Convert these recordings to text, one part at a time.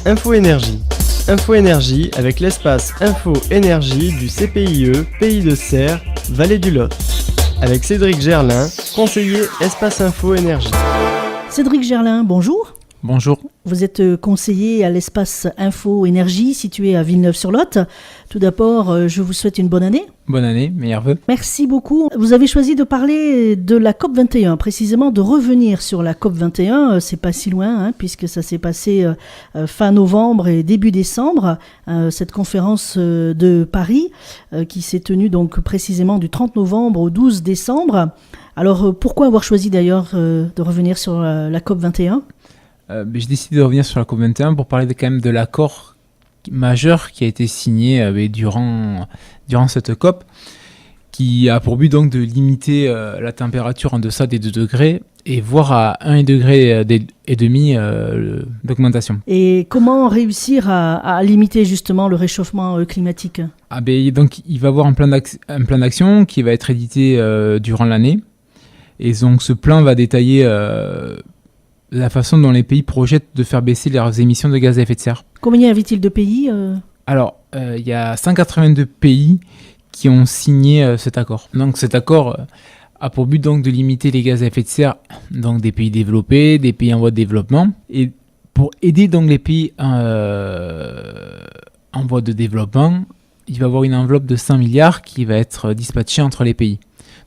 Info Énergie. Info Énergie avec l'espace Info Énergie du CPIE Pays de Serres, Vallée du Lot. Avec Cédric Gerlin, conseiller Espace Info Énergie. Cédric Gerlin, bonjour. Bonjour. Vous êtes conseiller à l'espace Info Énergie situé à Villeneuve-sur-Lot. Tout d'abord, je vous souhaite une bonne année. Bonne année, meilleurs vœux. Merci beaucoup. Vous avez choisi de parler de la COP21, précisément de revenir sur la COP21. C'est pas si loin, puisque ça s'est passé fin novembre et début décembre. Cette conférence de Paris qui s'est tenue donc précisément du 30 novembre au 12 décembre. Alors, pourquoi avoir choisi d'ailleurs de revenir sur la COP21 ? J'ai décidé de revenir sur la COP21 pour parler quand même de l'accord majeur qui a été signé durant cette COP, qui a pour but donc de limiter la température en deçà des 2 degrés et voire à 1,5 degré d'augmentation. Et comment réussir à limiter justement le réchauffement climatique ? Donc il va y avoir un plan d'action qui va être édité durant l'année. Et donc ce plan va détailler la façon dont les pays projettent de faire baisser leurs émissions de gaz à effet de serre. Combien y avait-il de pays Alors, il y a 182 pays qui ont signé cet accord. Donc cet accord a pour but donc de limiter les gaz à effet de serre donc des pays développés, des pays en voie de développement. Et pour aider donc les pays en voie de développement, il va y avoir une enveloppe de 100 milliards qui va être dispatchée entre les pays.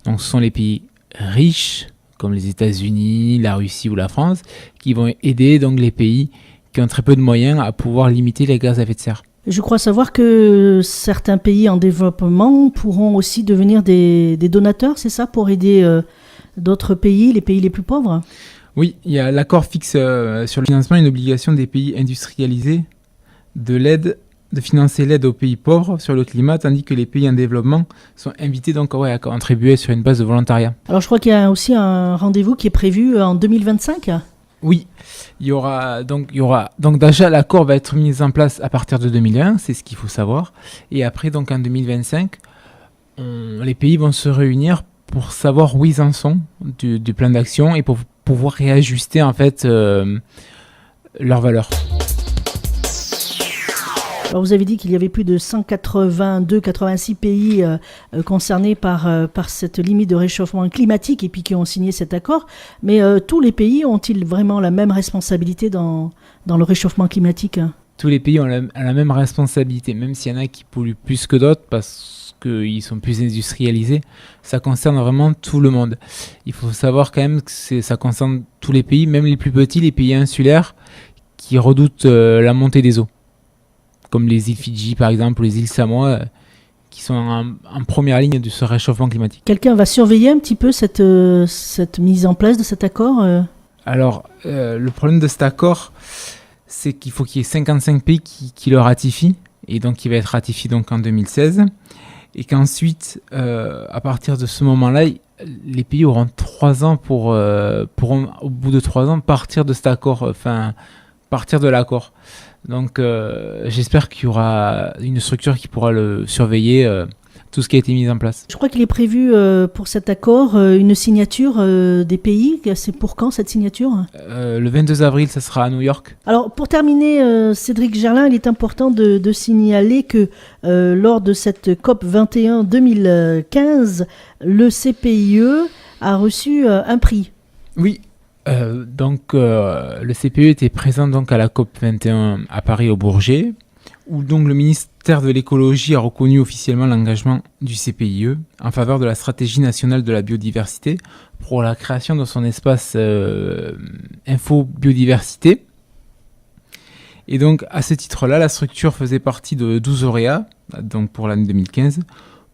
Donc ce sont les pays riches, comme les États-Unis, la Russie ou la France, qui vont aider donc les pays qui ont très peu de moyens à pouvoir limiter les gaz à effet de serre. Je crois savoir que certains pays en développement pourront aussi devenir des donateurs, c'est ça, pour aider d'autres pays, les pays les plus pauvres ? Oui, l'accord fixe sur le financement une obligation des pays industrialisés de financer l'aide aux pays pauvres sur le climat, tandis que les pays en développement sont invités donc à contribuer sur une base de volontariat. Alors je crois qu'il y a aussi un rendez-vous qui est prévu en 2025 ? Oui, il y aura donc déjà l'accord va être mis en place à partir de 2001, c'est ce qu'il faut savoir. Et après donc en 2025, les pays vont se réunir pour savoir où ils en sont du plan d'action et pour pouvoir réajuster en fait leurs valeurs. Alors vous avez dit qu'il y avait plus de 186 pays concernés par cette limite de réchauffement climatique et puis qui ont signé cet accord. Mais tous les pays ont-ils vraiment la même responsabilité dans le réchauffement climatique ? Tous les pays ont la même responsabilité, même s'il y en a qui polluent plus que d'autres parce qu'ils sont plus industrialisés. Ça concerne vraiment tout le monde. Il faut savoir quand même que ça concerne tous les pays, même les plus petits, les pays insulaires qui redoutent la montée des eaux, comme les îles Fidji par exemple, ou les îles Samoa, qui sont en première ligne de ce réchauffement climatique. Quelqu'un va surveiller un petit peu cette mise en place de cet accord Alors, le problème de cet accord, c'est qu'il faut qu'il y ait 55 pays qui le ratifient, et donc il va être ratifié donc en 2016, et qu'ensuite, à partir de ce moment-là, les pays auront 3 ans pourront, au bout de 3 ans, partir de cet accord, partir de l'accord. Donc j'espère qu'il y aura une structure qui pourra le surveiller, tout ce qui a été mis en place. Je crois qu'il est prévu pour cet accord une signature des pays. C'est pour quand cette signature ? Le 22 avril, ça sera à New York. Alors pour terminer, Cédric Gerlin, il est important de signaler que lors de cette COP 21 2015, le CPIE a reçu un prix. Oui. Le CPE était présent donc à la COP 21 à Paris au Bourget, où donc le ministère de l'écologie a reconnu officiellement l'engagement du CPIE en faveur de la stratégie nationale de la biodiversité pour la création de son espace info biodiversité. Et donc à ce titre-là, la structure faisait partie de 12 lauréats, donc pour l'année 2015,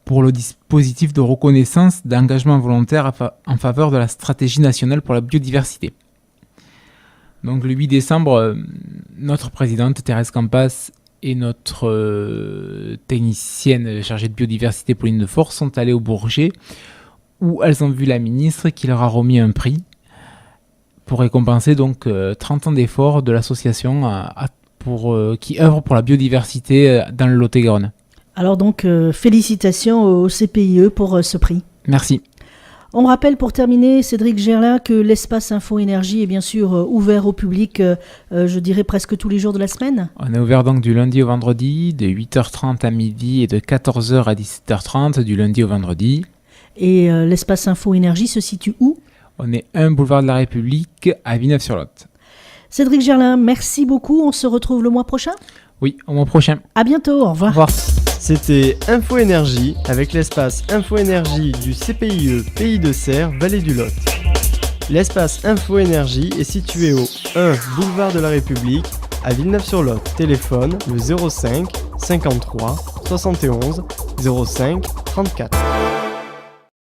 pour le dispositif de reconnaissance d'engagement volontaire en faveur de la stratégie nationale pour la biodiversité. Donc le 8 décembre, notre présidente Thérèse Campas et notre technicienne chargée de biodiversité Pauline Defort sont allées au Bourget où elles ont vu la ministre qui leur a remis un prix pour récompenser donc 30 ans d'efforts de l'association qui œuvre pour la biodiversité dans le Lot-et-Garonne. Alors donc, félicitations au CPIE pour ce prix. Merci. On rappelle pour terminer, Cédric Gerlin, que l'espace Info Énergie est bien sûr ouvert au public, je dirais presque tous les jours de la semaine. On est ouvert donc du lundi au vendredi, de 8h30 à midi et de 14h à 17h30 du lundi au vendredi. Et l'espace Info Énergie se situe où ? On est 1 boulevard de la République à Villeneuve-sur-Lot. Cédric Gerlin, merci beaucoup. On se retrouve le mois prochain ? Oui, au mois prochain. À bientôt, au revoir. Au revoir. C'était Info Énergie avec l'espace Info Énergie du CPIE Pays de Serres, Vallée du Lot. L'espace Info Énergie est situé au 1 boulevard de la République à Villeneuve-sur-Lot. Téléphone le 05 53 71 05 34.